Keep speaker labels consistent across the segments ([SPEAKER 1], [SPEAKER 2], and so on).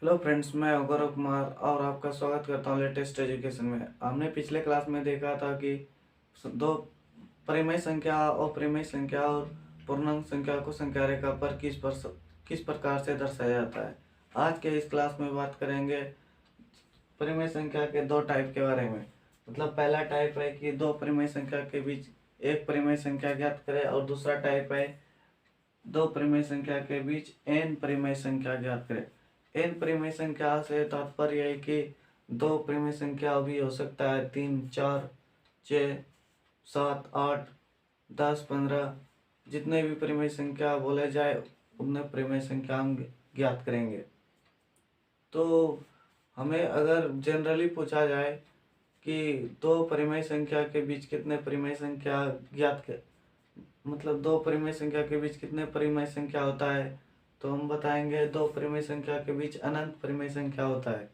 [SPEAKER 1] Hello friends, मैं गौरव कुमार और आपका स्वागत करता हूँ लेटेस्ट एजुकेशन में। हमने पिछले क्लास में देखा था कि दो परिमेय संख्या, अपरिमेय संख्या और पूर्णांक संख्या को संख्या रेखा पर किस प्रकार से दर्शाया जाता है। आज के इस क्लास में बात करेंगे परिमेय संख्या के दो टाइप के बारे में। मतलब पहला टाइप है कि दो परिमेय संख्या के बीच एक परिमेय संख्या ज्ञात करें, और दूसरा टाइप है दो परिमेय संख्या के बीच n परिमेय संख्या ज्ञात करें। n परिमेय संख्या से तात्पर्य है कि दो परिमेय संख्या भी हो सकता है 3, 4, 6, 7, 8, 10, 15, जितने भी परिमेय संख्या बोले जाए उतने परिमेय संख्या हम ज्ञात करेंगे। तो हमें अगर जनरली पूछा जाए कि दो परिमेय संख्या के बीच कितने परिमेय संख्या ज्ञात कर मतलब दो परिमेय संख्या के बीच कितने परिमेय संख्या होता है, तो हम बताएंगे दो परिमेय संख्या के बीच अनंत परिमेय संख्या होता है।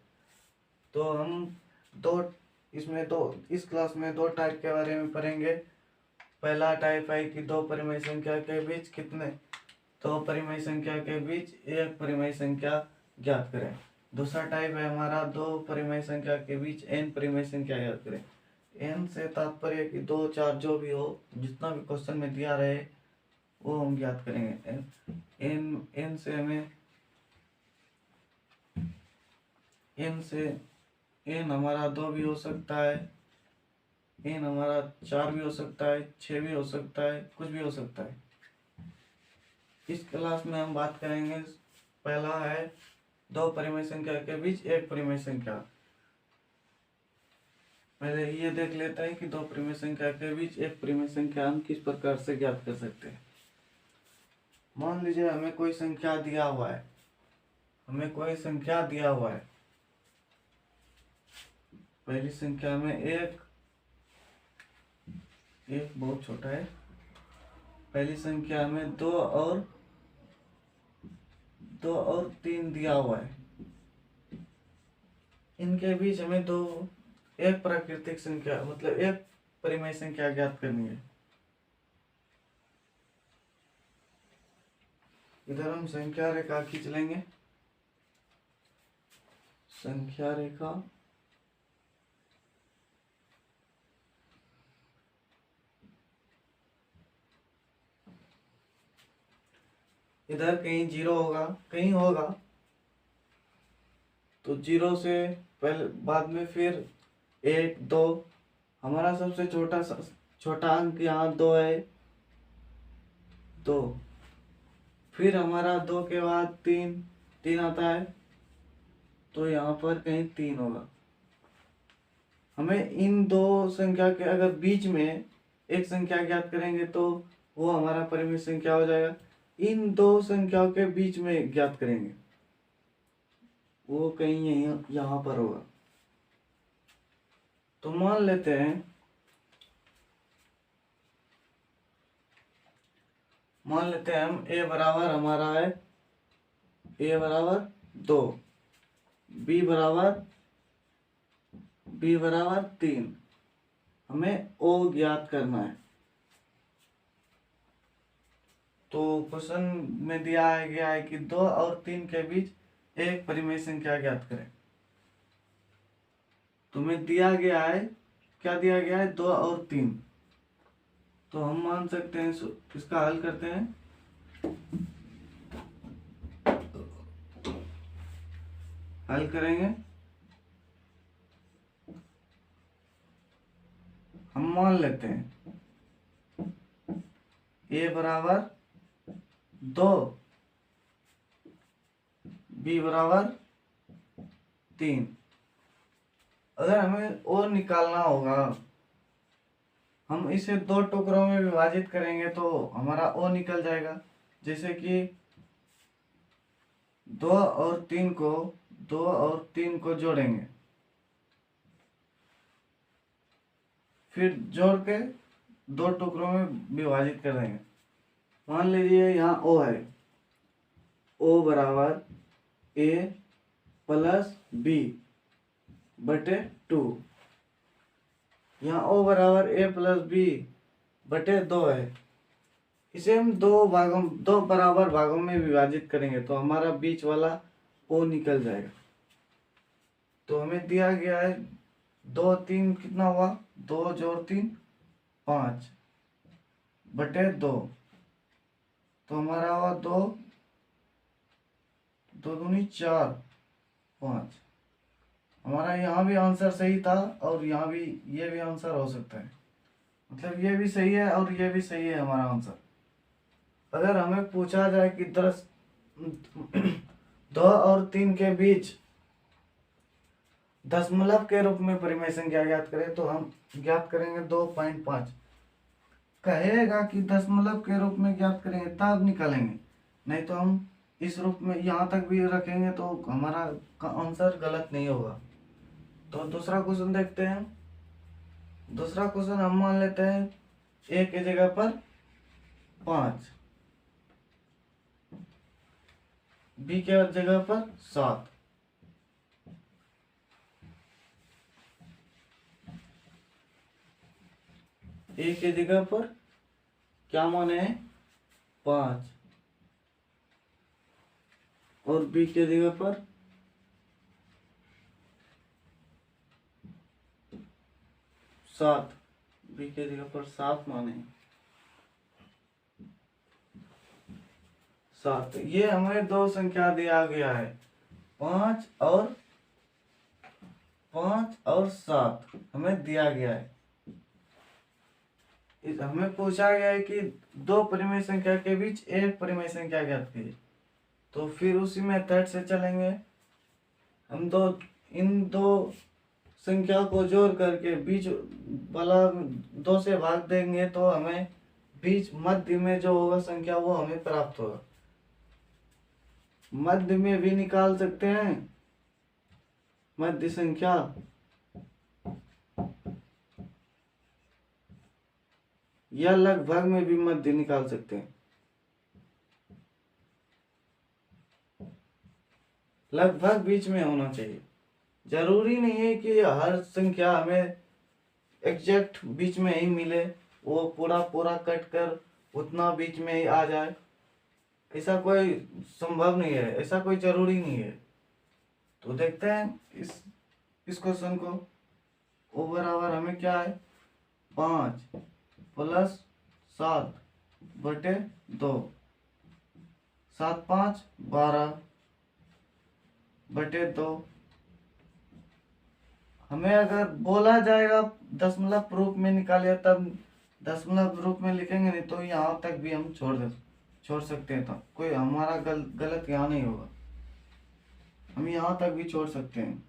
[SPEAKER 1] तो हम दो इस क्लास में दो टाइप के बारे में पढ़ेंगे। पहला टाइप है कि दो परिमेय संख्या के बीच दो परिमेय संख्या के बीच एक परिमेय संख्या ज्ञात करें। दूसरा टाइप है हमारा दो परिमेय संख्या के बीच n परिमेय संख्या ज्ञात करें। n से तात्पर्य कि 2, 4 जो भी हो, जितना भी क्वेश्चन में दिया रहे वो हम ज्ञात करेंगे। n से हमें n हमारा 2 भी हो सकता है, n हमारा 4 भी हो सकता है, 6 भी हो सकता है, कुछ भी हो सकता है। इस क्लास में हम बात करेंगे, पहला है दो परिमेय संख्या के बीच एक परिमेय संख्या। पहले ये देख लेते हैं कि दो परिमेय संख्या के बीच एक परिमेय संख्या हम किस प्रकार से ज्ञात कर सकते हैं। मान लीजिए हमें कोई संख्या दिया हुआ है, पहली संख्या में एक बहुत छोटा है, पहली संख्या में दो और 3 दिया हुआ है। इनके बीच हमें एक प्राकृतिक संख्या मतलब एक परिमेय संख्या ज्ञात करनी है। इधर हम संख्या रेखा खींच लेंगे। संख्या रेखा इधर कहीं 0 होगा, कहीं होगा, तो 0 से पहले बाद में फिर 1, 2, हमारा सबसे छोटा अंक यहाँ 2 है, 2, फिर हमारा 2 के बाद 3 आता है, तो यहाँ पर कहीं 3 होगा। हमें इन दो संख्या के अगर बीच में एक संख्या ज्ञात करेंगे तो वो हमारा परिमेय संख्या हो जाएगा। इन दो संख्याओं के बीच में ज्ञात करेंगे, वो कहीं यहाँ पर होगा। तो मान लेते हैं हम a बराबर हमारा है a बराबर 2, b बराबर 3, हमें o ज्ञात करना है। तो क्वेश्चन में दिया गया है कि 2 और 3 के बीच एक परिमेय संख्या ज्ञात करें। तुम्हें दिया गया है, क्या दिया गया है, 2 और 3। तो हम मान सकते हैं, इसका हल करते हैं। हल करेंगे, हम मान लेते हैं a बराबर 2, b बराबर 3। अगर हमें और निकालना होगा, हम इसे दो टुकड़ों में विभाजित करेंगे तो हमारा ओ निकल जाएगा। जैसे कि 2 और 3 को जोड़ेंगे, फिर जोड़ के दो टुकड़ों में विभाजित कर देंगे। मान लीजिए यहाँ ओ है, ओ बराबर a प्लस b बटे 2। यहाँ ओ बराबर a प्लस b बटे 2 है। इसे हम दो बराबर भागों में विभाजित करेंगे तो हमारा बीच वाला वो निकल जाएगा। तो हमें दिया गया है 2 3 कितना हुआ, 2 जोड़ 3 5 बटे 2, तो हमारा हुआ 2 2 दूनी 4 5। हमारा यहाँ भी आंसर सही था और यहाँ भी ये भी आंसर हो सकता है, मतलब ये भी सही है और ये भी सही है हमारा आंसर। अगर हमें पूछा जाए कि 2 और 3 के बीच दशमलव के रूप में परिमेय संख्या ज्ञात करें, तो हम ज्ञात करेंगे 2.5। कहेगा कि दशमलव के रूप में ज्ञात करेंगे तब निकालेंगे, नहीं तो हम इस रूप में यहाँ तक भी रखेंगे तो हमारा आंसर गलत नहीं होगा। तो दूसरा क्वेश्चन देखते हैं। दूसरा क्वेश्चन हम मान लेते हैं ए की जगह पर 5, बी के जगह पर 7। ए के जगह पर क्या माने है 5 और बी के जगह पर 7, बी के जगह पर 7 माने 7। ये हमें दो संख्या दिया गया है 5 और 7 हमें दिया गया है। हमें पूछा गया है कि दो परिमेय संख्या के बीच एक परिमेय संख्या ज्ञात कीजिए, तो फिर उसी मेथड से चलेंगे। हम इन दो संख्या को जोड़ करके बीच वाला 2 से भाग देंगे तो हमें बीच मध्य में जो होगा संख्या वो हमें प्राप्त होगा। मध्य में भी निकाल सकते हैं, मध्य संख्या या लगभग में भी मध्य निकाल सकते हैं। लगभग बीच में होना चाहिए, जरूरी नहीं है कि हर संख्या हमें एग्जैक्ट बीच में ही मिले, वो पूरा कट कर उतना बीच में ही आ जाए, ऐसा कोई संभव नहीं है, ऐसा कोई जरूरी नहीं है। तो देखते हैं इस क्वेश्चन को। ओ बराबर हमें क्या है 5 + 7 बटे 2, 7 5 12 बटे 2। हमें अगर बोला जाएगा दशमलव रूप में निकालिए तब दशमलव रूप में लिखेंगे, नहीं तो यहाँ तक भी हम छोड़ सकते हैं, तो कोई हमारा गलत यहाँ नहीं होगा, हम यहाँ तक भी छोड़ सकते हैं।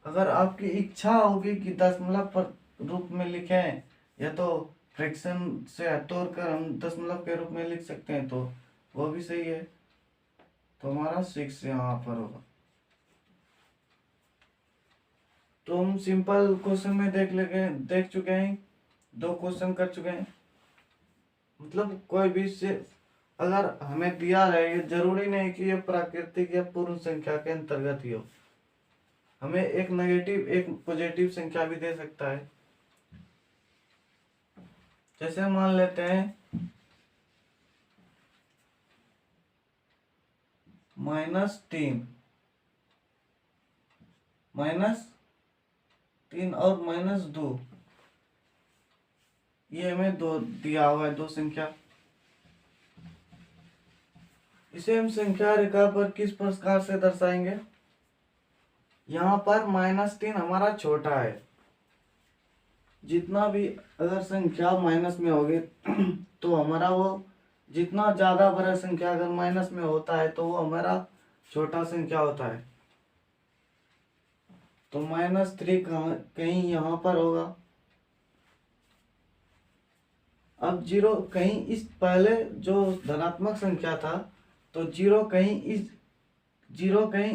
[SPEAKER 1] अगर आपकी इच्छा होगी कि दशमलव पर रूप में लिखें या तो फ्रैक्शन से तोड़कर हम दशमलव के रूप में लिख सकते हैं, तो वो भी सही है। तो हमारा 6 यहाँ पर होगा। तो हम सिंपल क्वेश्चन में देख चुके हैं, 2 क्वेश्चन कर चुके हैं। मतलब कोई भी से अगर हमें दिया रहे, जरूरी नहीं कि ये प्राकृतिक या पूर्ण संख्या के अंतर्गत ही हो, हमें एक नेगेटिव एक पॉजिटिव संख्या भी दे सकता है। जैसे मान लेते हैं -3 और -2, ये हमें दो दिया हुआ है, 2 संख्या। इसे हम संख्या रेखा पर किस प्रकार से दर्शाएंगे। यहाँ पर -3 हमारा छोटा है, जितना भी अगर संख्या माइनस में होगी तो हमारा वो जितना ज्यादा बड़ा संख्या अगर माइनस में होता है तो वो हमारा छोटा संख्या होता है। तो -3 कहीं यहाँ पर होगा। अब 0 कहीं इस पहले जो धनात्मक संख्या था तो 0 कहीं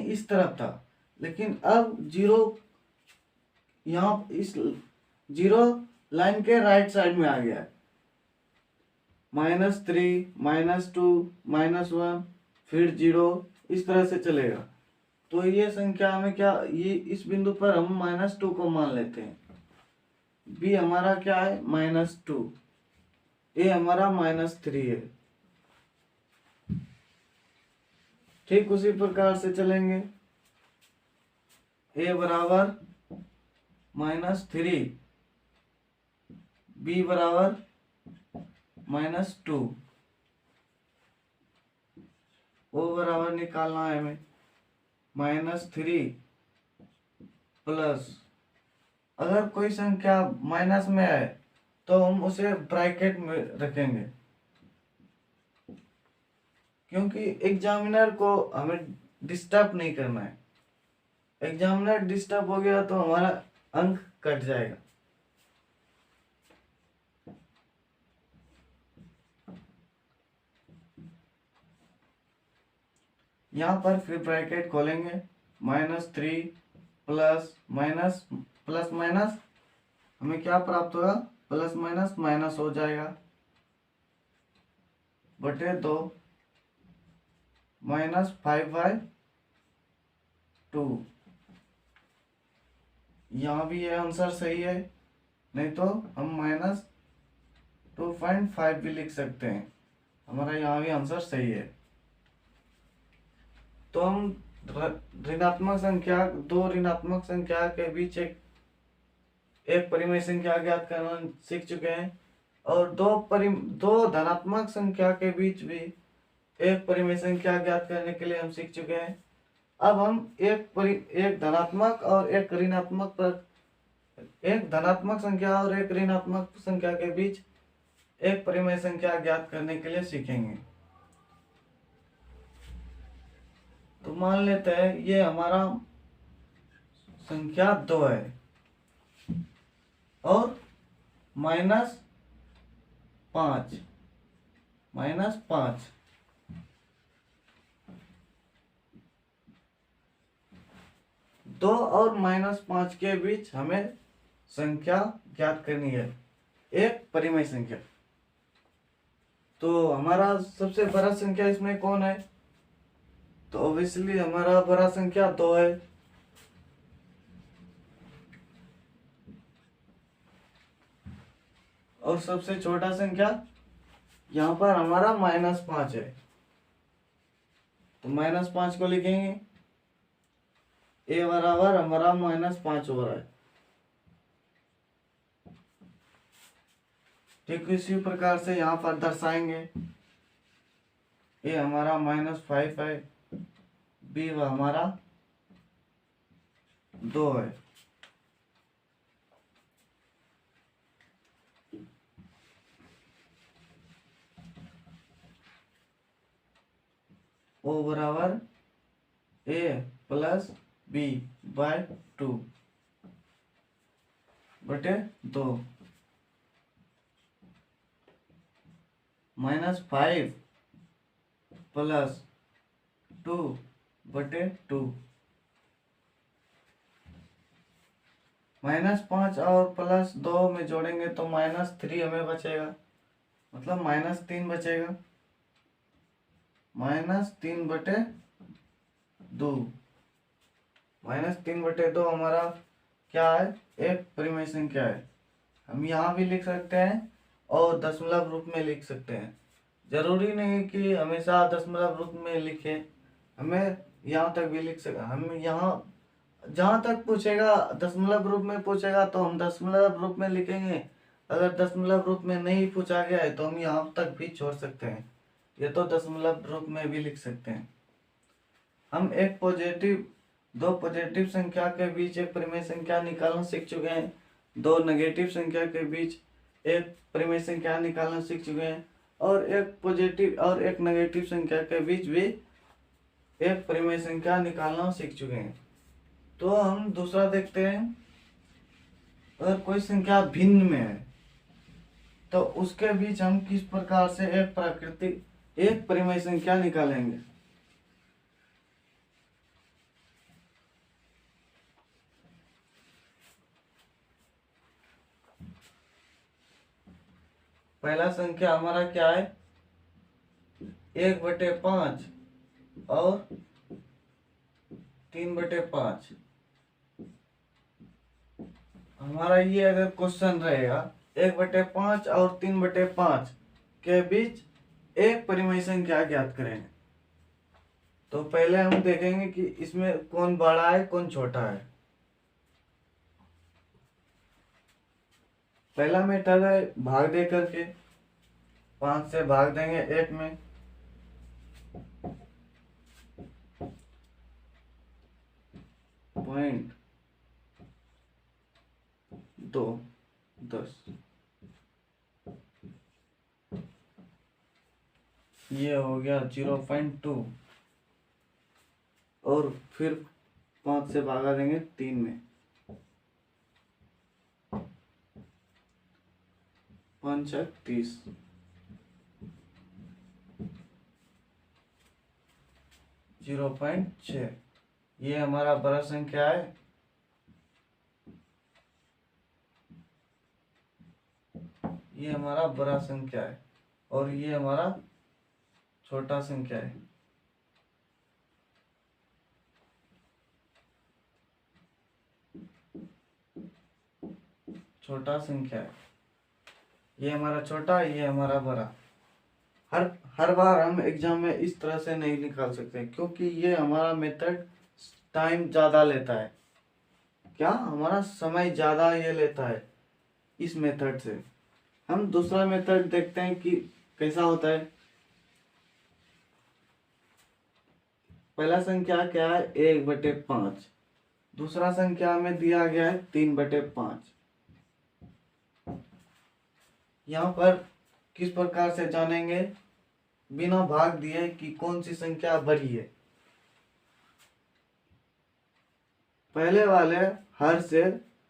[SPEAKER 1] इस तरफ था, लेकिन अब 0 यहाँ इस 0 लाइन के राइट साइड में आ गया है। -3 -2 -1 फिर 0 इस तरह से चलेगा। तो ये संख्या हमें क्या, ये इस बिंदु पर हम -2 को मान लेते हैं। b हमारा क्या है -2, a हमारा -3 है। ठीक उसी प्रकार से चलेंगे। a बराबर -3, b बराबर -2, o बराबर निकालना है हमें -3 प्लस, अगर कोई संख्या माइनस में है तो हम उसे ब्रैकेट में रखेंगे, क्योंकि एग्जामिनर को हमें डिस्टर्ब नहीं करना है। एग्जामिनर डिस्टर्ब हो गया तो हमारा अंक कट जाएगा। यहाँ पर फिर ब्रैकेट खोलेंगे, -3 प्लस माइनस प्लस माइनस हमें क्या प्राप्त होगा, प्लस माइनस माइनस हो जाएगा, बटे 2 -5/2। यहाँ भी ये आंसर सही है, नहीं तो हम -2.5 भी लिख सकते हैं। हमारा यहाँ भी आंसर सही है। तो हम ऋणात्मक संख्या, दो ऋणात्मक संख्या के बीच एक परिमेय संख्या ज्ञात करना सीख चुके हैं, और दो धनात्मक संख्या के बीच भी एक परिमेय संख्या ज्ञात करने के लिए हम सीख चुके हैं। अब हम एक धनात्मक और एक धनात्मक संख्या और एक ऋणात्मक संख्या के बीच एक परिमेय संख्या ज्ञात करने के लिए सीखेंगे। तो मान लेते हैं ये हमारा संख्या 2 है और -5 2 और -5 के बीच हमें संख्या ज्ञात करनी है, एक परिमेय संख्या। तो हमारा सबसे बड़ा संख्या इसमें कौन है, तो ऑब्वियसली हमारा बड़ा संख्या 2 है। और सबसे छोटा संख्या यहाँ पर हमारा -5 है, तो -5 को लिखेंगे, a बराबर हमारा -5 हो रहा है। ठीक इसी प्रकार से यहाँ पर दर्शाएंगे, a हमारा -5 है, b हमारा 2 है। o बराबर a प्लस b/2 बटे 2, -5 प्लस 2 बटे 2। -5 और +2 में जोड़ेंगे तो -3 हमें बचेगा, मतलब -3 बचेगा, -3 बटे 2। -3 बटे 2 हमारा क्या है, एक परिमेय संख्या है। हम यहाँ भी लिख सकते हैं और दशमलव रूप में लिख सकते हैं। जरूरी नहीं कि हमेशा दशमलव रूप में लिखे, हमें यहाँ तक भी लिख सकते। हम यहाँ जहाँ तक पूछेगा दशमलव रूप में पूछेगा तो हम दशमलव रूप में लिखेंगे, अगर दशमलव रूप में नहीं पूछा गया है तो हम यहाँ तक भी छोड़ सकते हैं, ये तो दशमलव रूप में भी लिख सकते हैं। हम दो पॉजिटिव संख्या के बीच एक परिमेय संख्या निकालना सीख चुके हैं, दो नेगेटिव संख्या के बीच एक परिमेय संख्या निकालना सीख चुके हैं, और एक पॉजिटिव और एक नेगेटिव संख्या के बीच भी एक परिमेय संख्या निकालना सीख चुके हैं। तो हम दूसरा देखते हैं, अगर कोई संख्या भिन्न में है तो उसके बीच हम किस प्रकार से एक परिमेय संख्या निकालेंगे। पहला संख्या हमारा क्या है, 1/5 और 3/5। हमारा ये अगर क्वेश्चन रहेगा 1/5 और 3/5 के बीच एक परिमेय संख्या ज्ञात करेंगे। तो पहले हम देखेंगे कि इसमें कौन बड़ा है कौन छोटा है। पहला मेथड है भाग दे करके, 5 से भाग देंगे 8 में, पॉइंट 2 10, ये हो गया 0.2। और फिर 5 से भागा देंगे 3 में, 5 30, जीरो पॉइंट 6। ये हमारा बड़ा संख्या है। ये हमारा बड़ा संख्या है और ये हमारा छोटा संख्या है। छोटा संख्या है, ये हमारा छोटा, ये हमारा बड़ा। हर बार हम एग्जाम में इस तरह से नहीं निकाल सकते, क्योंकि ये हमारा मेथड टाइम ज़्यादा लेता है। क्या हमारा समय ज़्यादा ये लेता है इस मेथड से। हम दूसरा मेथड देखते हैं कि कैसा होता है। पहला संख्या क्या है 1/5, दूसरा संख्या में दिया गया है 3/5। यहाँ पर किस प्रकार से जानेंगे बिना भाग दिए कि कौन सी संख्या बड़ी है। पहले वाले हर से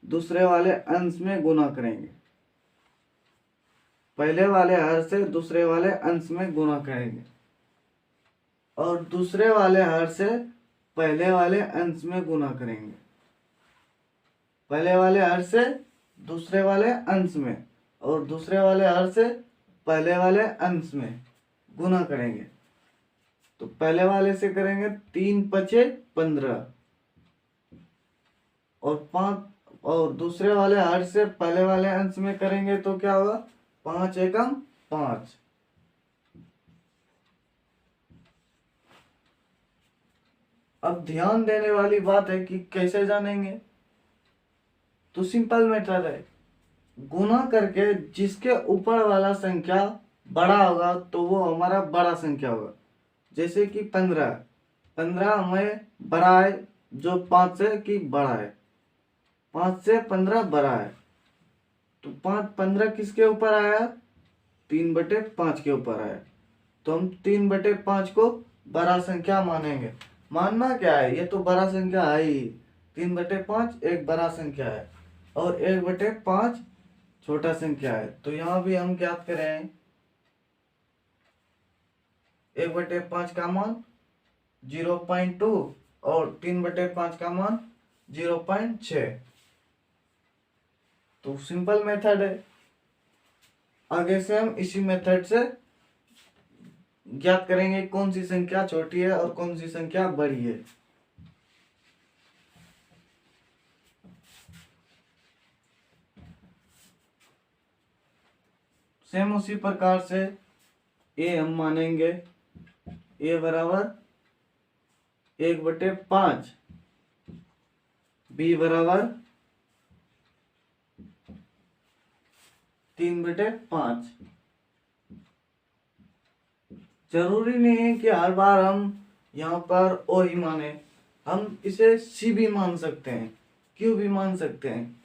[SPEAKER 1] दूसरे वाले अंश में गुना करेंगे। पहले वाले हर से दूसरे वाले अंश में गुना करेंगे और दूसरे वाले हर से पहले वाले अंश में गुना करेंगे। पहले वाले हर से दूसरे वाले अंश में और दूसरे वाले हर से पहले वाले अंश में गुना करेंगे। तो पहले वाले से करेंगे 3×5 = 15 और 5, और दूसरे वाले हर से पहले वाले अंश में करेंगे तो क्या होगा 5×1 = 5। अब ध्यान देने वाली बात है कि कैसे जानेंगे। तो सिंपल मेथड है, गुना करके जिसके ऊपर वाला संख्या बड़ा होगा तो वो हमारा बड़ा संख्या होगा। जैसे कि 15 हमें बड़ा है जो 5 से कि बड़ा है, 5 से 15 बड़ा है। तो 15 किसके ऊपर आया 3/5 के ऊपर आया। तो हम 3/5 को बड़ा संख्या मानेंगे। मानना क्या है, ये तो बड़ा संख्या है ही। 3/5 एक बड़ा संख्या है और 1/5 छोटा संख्या है। तो यहाँ भी हम ज्ञात करें 1/5 का मान 0.2 और 3/5 का मान 0.6। तो सिंपल मेथड है। आगे से हम इसी मेथड से ज्ञात करेंगे कौन सी संख्या छोटी है और कौन सी संख्या बड़ी है। सेम उसी प्रकार से ए हम मानेंगे ए बराबर 1/5, बी बराबर 3/5। जरूरी नहीं है कि हर बार हम यहाँ पर ओ ही माने, हम इसे सी भी मान सकते हैं, क्यों भी मान सकते हैं।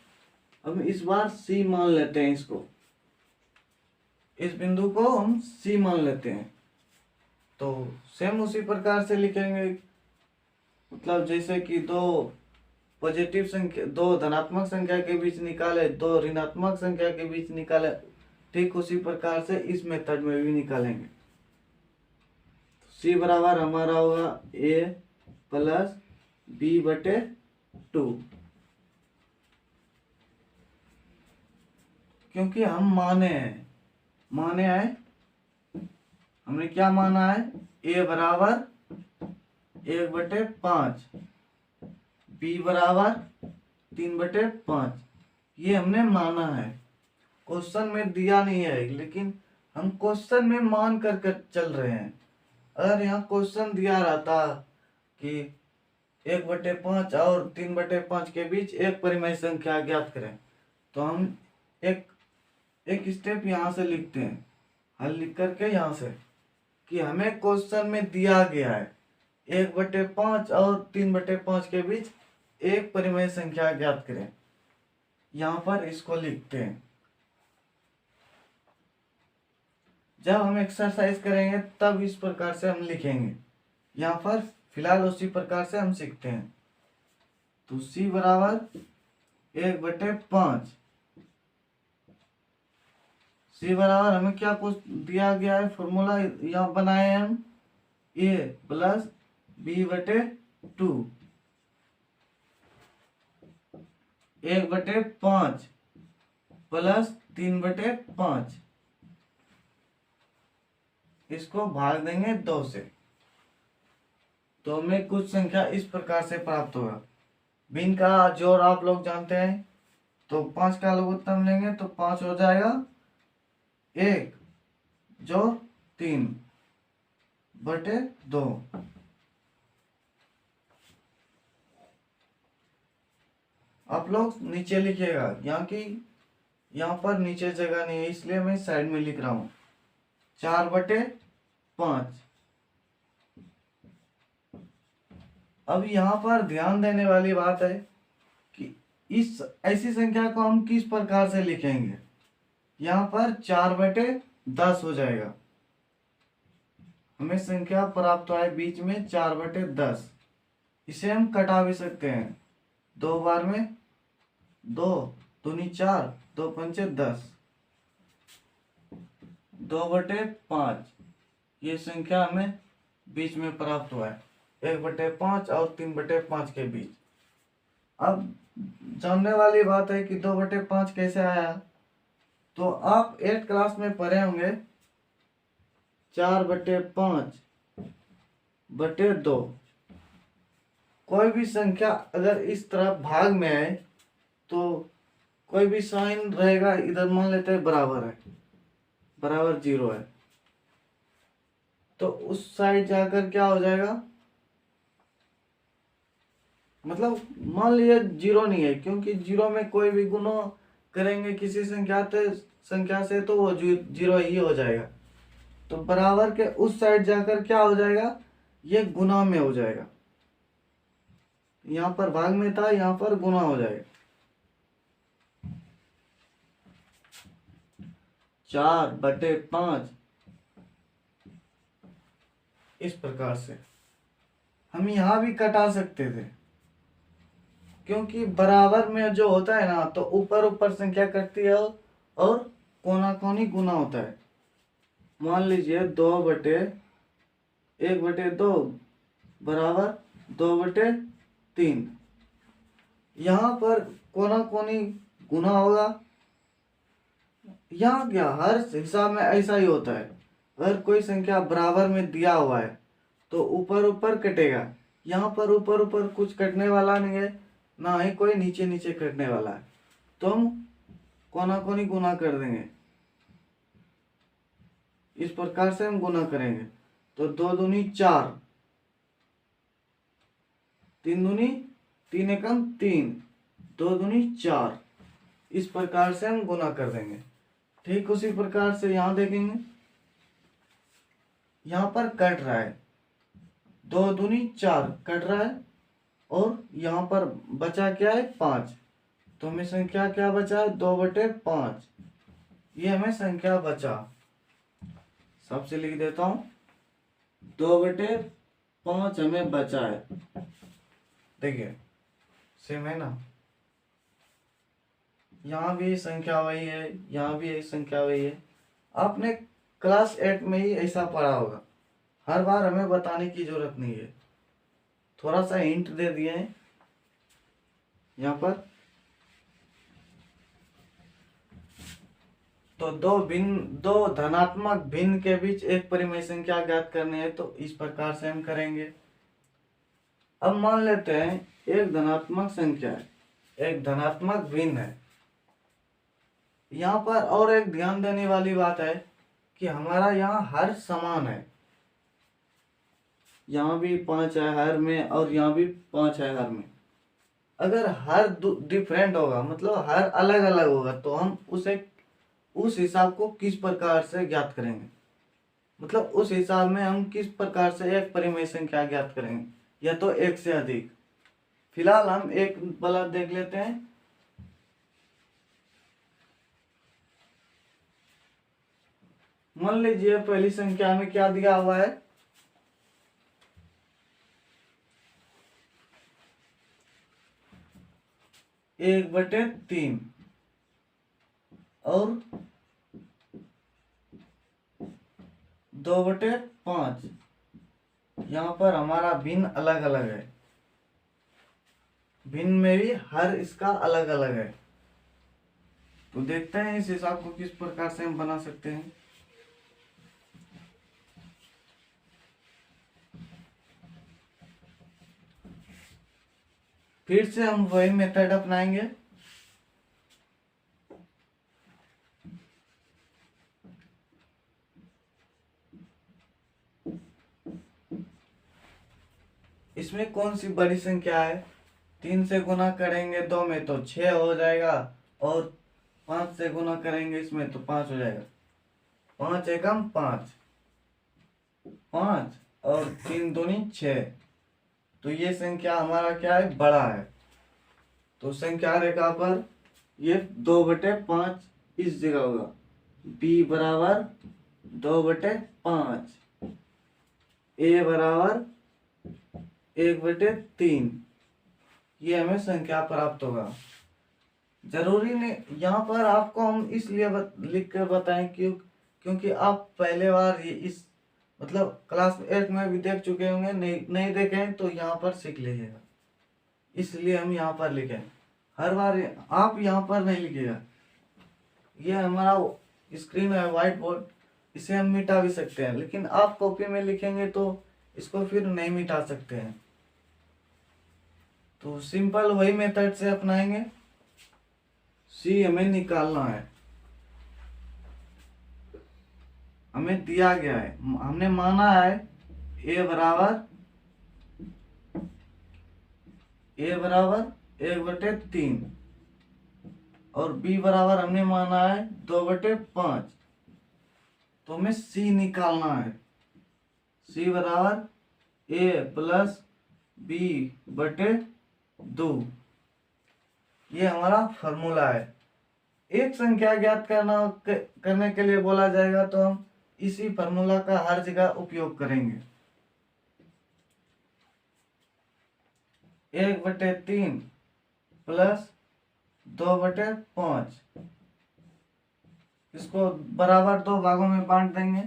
[SPEAKER 1] हम इस बार सी मान लेते हैं, इसको, इस बिंदु को हम सी मान लेते हैं। तो सेम उसी प्रकार से लिखेंगे, मतलब जैसे कि दो पॉजिटिव संख्या, दो धनात्मक संख्या के बीच निकाले, दो ऋणात्मक संख्या के बीच निकाले, ठीक उसी प्रकार से इस मेथड में भी निकालेंगे। सी बराबर हमारा होगा a + b/2, क्योंकि हम माने हैं, हमने क्या माना है a बराबर 1/5, b बराबर 3/5, ये हमने माना है। क्वेश्चन में दिया नहीं है, लेकिन हम क्वेश्चन में मान कर चल रहे हैं। अगर यहाँ क्वेश्चन दिया रहता कि 1/5 और 3/5 के बीच एक परिमेय संख्या ज्ञात करें, तो हम एक एक स्टेप यहाँ से लिखते हैं, हल लिख करके यहाँ से कि हमें क्वेश्चन में दिया गया है 1/5 और 3/5 के बीच एक परिमेय संख्या ज्ञात करें। यहाँ पर इसको लिखते हैं। जब हम एक्सरसाइज करेंगे तब इस प्रकार से हम लिखेंगे। यहाँ पर फिलहाल उसी प्रकार से हम सीखते हैं। तो c बराबर 1/5। c बराबर हमें क्या कुछ दिया गया है, फॉर्मूला यहाँ बनाए हैं हम, a प्लस b/2 1/5 प्लस 3/5, इसको भाग देंगे 2 से, तो हमें कुछ संख्या इस प्रकार से प्राप्त होगा। भिन्न का जोड़ आप लोग जानते हैं, तो 5 का लघुत्तम लेंगे तो 5 हो जाएगा, 1 जोड़ 3/2। आप लोग नीचे लिखिएगा, यहाँ पर नीचे जगह नहीं है इसलिए मैं साइड में लिख रहा हूं, 4/5। अब यहाँ पर ध्यान देने वाली बात है कि इस ऐसी संख्या को हम किस प्रकार से लिखेंगे। यहाँ पर 4/10 हो जाएगा, हमें संख्या प्राप्त हुआ है बीच में 4/10। इसे हम कटा भी सकते हैं, 2 बार में 2 दूनी 4, 2 पंचे 10, 2/5 ये संख्या हमें बीच में प्राप्त हुआ है, 1/5 और 3/5 के बीच। अब जानने वाली बात है कि 2/5 कैसे आया, तो आप 8th क्लास में पढ़े होंगे 4/5/2। कोई भी संख्या अगर इस तरह भाग में आए तो कोई भी साइन रहेगा, इधर मान लेते हैं बराबर है, बराबर 0 है, तो उस साइड जाकर क्या हो जाएगा, मतलब मान लीजिए 0 नहीं है, क्योंकि 0 में कोई भी गुणा करेंगे किसी संख्या से तो वो 0 ही हो जाएगा। तो बराबर के उस साइड जाकर क्या हो जाएगा, ये गुना में हो जाएगा। यहाँ पर भाग में था, यहाँ पर गुना हो जाएगा। 4/5 इस प्रकार से हम यहाँ भी कटा सकते थे, क्योंकि बराबर में जो होता है ना, तो ऊपर ऊपर संख्या कटती है और कोना कोनी गुना होता है। मान लीजिए 2/1/2 बराबर 2/3, यहाँ पर कोना कोनी गुना होगा। यहाँ क्या हर हिसाब में ऐसा ही होता है, अगर कोई संख्या बराबर में दिया हुआ है तो ऊपर ऊपर कटेगा। यहाँ पर ऊपर ऊपर कुछ कटने वाला नहीं है, ना ही कोई नीचे नीचे कटने वाला है, तो हम कोना कोनी गुना कर देंगे। इस प्रकार से हम गुना करेंगे, तो 2 दूनी 4, 3 दूनी 3 एकम 3, 2 दूनी 4, इस प्रकार से हम गुना कर देंगे। ठीक उसी प्रकार से यहाँ देखेंगे, यहाँ पर कट रहा है, 2 दूनी 4 कट रहा है, और यहाँ पर बचा क्या है 5, तो हमें संख्या क्या बचा है 2/5, ये हमें संख्या बचा। सबसे लिख देता हूं, 2/5 हमें बचा है। देखिए सेम है ना, यहाँ भी संख्या वही है, यहाँ भी एक संख्या वही है। आपने क्लास 8 में ही ऐसा पढ़ा होगा, हर बार हमें बताने की जरूरत नहीं है, थोड़ा सा हिंट दे दिए हैं यहाँ पर। तो दो धनात्मक भिन्न के बीच एक परिमेय संख्या ज्ञात करनी है, तो इस प्रकार से हम करेंगे। अब मान लेते हैं एक धनात्मक संख्या है, एक धनात्मक भिन्न है। यहाँ पर और एक ध्यान देने वाली बात है कि हमारा यहाँ हर समान है, यहाँ भी 5 है हर में, और यहाँ भी 5 है हर में। अगर हर डिफरेंट होगा, मतलब हर अलग अलग होगा, तो हम उस हिसाब को किस प्रकार से ज्ञात करेंगे, मतलब उस हिसाब में हम किस प्रकार से एक परिमेय संख्या ज्ञात करेंगे, या तो एक से अधिक। फिलहाल हम एक वाला देख लेते हैं। मान लीजिए पहली संख्या में क्या दिया हुआ है, 1/3 और 2/5। यहाँ पर हमारा भिन्न अलग अलग है, भिन्न में भी हर इसका अलग अलग है। तो देखते हैं इस हिसाब को किस प्रकार से हम बना सकते हैं। फिर से हम वही मेथड अपनाएंगे। इसमें कौन सी बड़ी संख्या है, 3 से गुना करेंगे 2 में तो 6 हो जाएगा, और 5 से गुना करेंगे इसमें तो 5 हो जाएगा। 5 एकम 5, 5 और 3 दूनी 6। तो ये संख्या हमारा क्या है, बड़ा है। तो संख्या रेखा पर ये 2/5 इस जगह होगा, b बराबर 2/5, a बराबर 1/3। ये हमें संख्या प्राप्त होगा। जरूरी नहीं, यहाँ पर आपको हम इसलिए लिख कर बताएं क्योंकि आप पहले बार ये इस मतलब क्लास 8 में भी देख चुके होंगे, नहीं देखें तो यहाँ पर सीख लीजिएगा, इसलिए हम यहाँ पर लिखें। हर बार आप यहाँ पर नहीं लिखिएगा। ये हमारा स्क्रीन है, व्हाइट बोर्ड, इसे हम मिटा भी सकते हैं, लेकिन आप कॉपी में लिखेंगे तो इसको फिर नहीं मिटा सकते हैं। तो सिंपल वही मेथड से अपनाएंगे। सी हमें निकालना है, हमें दिया गया है, हमने माना है ए बराबर 1/3 और बी बराबर हमने माना है 2/5। तो हमें सी निकालना है। सी बराबर ए प्लस b/2। ये हमारा फॉर्मूला है। एक संख्या ज्ञात करने के लिए बोला जाएगा तो हम इसी फॉर्मूला का हर जगह उपयोग करेंगे। 1/3 प्लस 2/5, इसको बराबर 2 भागों में बांट देंगे।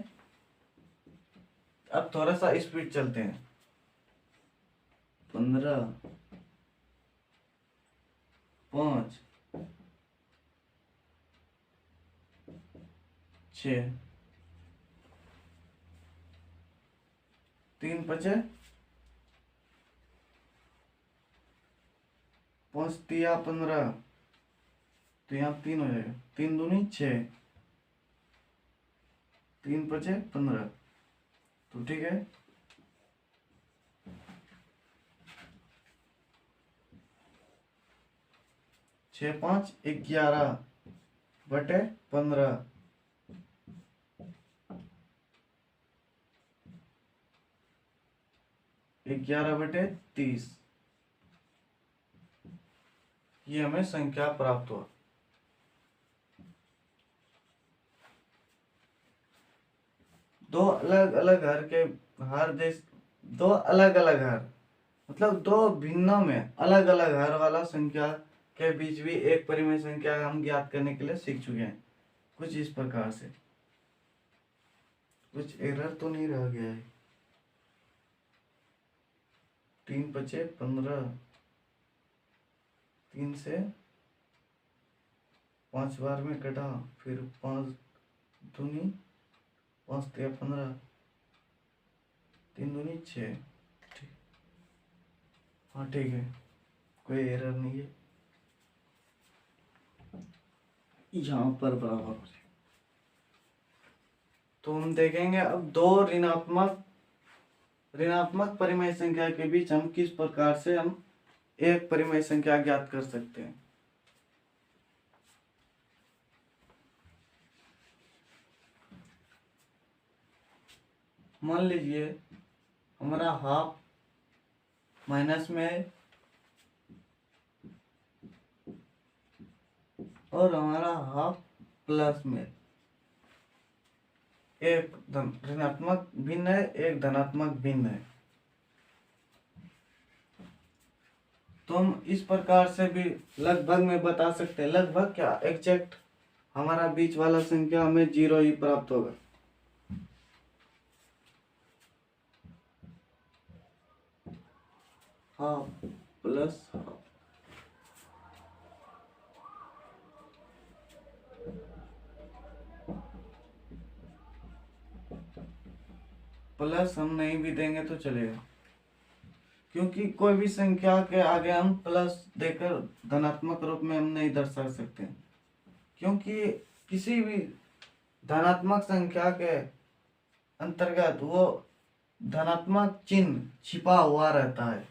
[SPEAKER 1] अब थोड़ा सा स्पीड चलते हैं। 15, 5, 6, 3 5 5 तिया 15, तो यहाँ 3 हो जाएगा, 3 दूनी 6, 3 5 15। तो ठीक है, 6 5 11/15, 11/30। ये हमें संख्या प्राप्त हुआ। दो अलग अलग घर के हर देश, दो अलग अलग हर मतलब दो भिन्नों में अलग अलग हर वाला संख्या के बीच भी एक परिमेय संख्या हम ज्ञात करने के लिए सीख चुके हैं। कुछ इस प्रकार से, कुछ एरर तो नहीं रह गया है। 3 5 15, 3 से 5 बार में कटा, फिर 5 दूनी 5 तिया 15, 3 दूनी 6। ठीक, हाँ ठीक है, कोई एरर नहीं है। यहाँ पर बराबर, तो हम देखेंगे अब दो ऋणात्मक ऋणात्मक परिमेय संख्या के बीच हम किस प्रकार से हम एक परिमेय संख्या ज्ञात कर सकते हैं। मान लीजिए हमारा हाफ माइनस में है और हमारा हाफ प्लस में। एक ऋणात्मक भिन्न है, एक धनात्मक भिन्न है। तो हम इस प्रकार से भी लगभग में बता सकते हैं, लगभग क्या एग्जैक्ट हमारा बीच वाला संख्या हमें 0 ही प्राप्त होगा। हाफ प्लस हाफ, प्लस हम नहीं भी देंगे तो चलेगा, क्योंकि कोई भी संख्या के आगे हम प्लस देकर धनात्मक रूप में हम नहीं दर्शा सकते, क्योंकि किसी भी धनात्मक संख्या के अंतर्गत वो धनात्मक चिन्ह छिपा हुआ रहता है।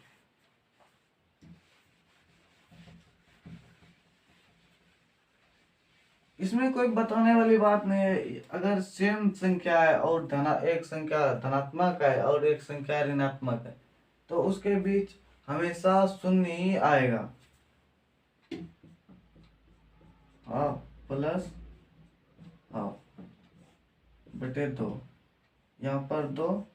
[SPEAKER 1] इसमें कोई बताने वाली बात नहीं है। अगर सेम संख्या है और एक संख्या धनात्मक है और एक संख्या ऋणात्मक है, तो उसके बीच हमेशा शून्य ही आएगा। हाफ प्लस हाफ बटे 2, यहाँ पर 2,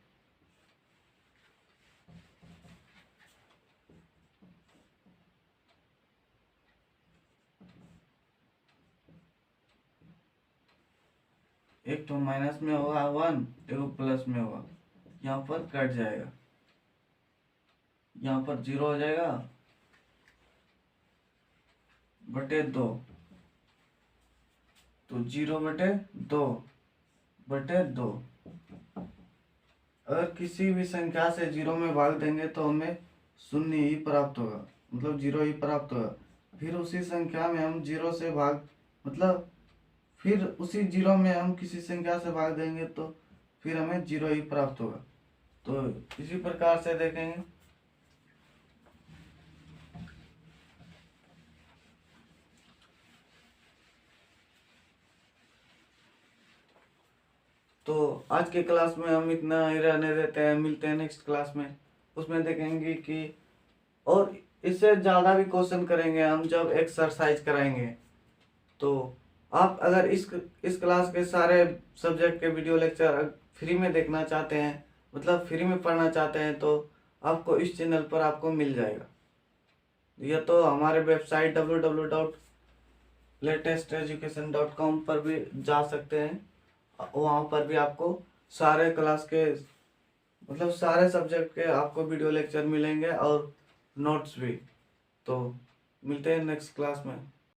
[SPEAKER 1] एक तो माइनस में होगा 1, एक प्लस में होगा, यहाँ पर कट जाएगा, यहाँ पर 0 हो जाएगा बटे 2, तो 0 बटे 2 बटे 2। अगर किसी भी संख्या से 0 में भाग देंगे तो हमें शून्य ही प्राप्त होगा, मतलब 0 ही प्राप्त होगा। फिर उसी संख्या में हम 0 से भाग मतलब फिर उसी 0 में हम किसी संख्या से भाग देंगे तो फिर हमें 0 ही प्राप्त होगा। तो इसी प्रकार से देखेंगे। तो आज के क्लास में हम इतना ही रहने देते हैं, मिलते हैं नेक्स्ट क्लास में। उसमें देखेंगे कि और इससे ज़्यादा भी क्वेश्चन करेंगे हम जब एक्सरसाइज कराएंगे। तो आप अगर इस क्लास के सारे सब्जेक्ट के वीडियो लेक्चर फ्री में देखना चाहते हैं, मतलब फ्री में पढ़ना चाहते हैं, तो आपको इस चैनल पर आपको मिल जाएगा। या तो हमारे वेबसाइट www.latesteducation.com पर भी जा सकते हैं, वहाँ पर भी आपको सारे क्लास के मतलब सारे सब्जेक्ट के आपको वीडियो लेक्चर मिलेंगे और नोट्स भी। तो मिलते हैं नेक्स्ट क्लास में।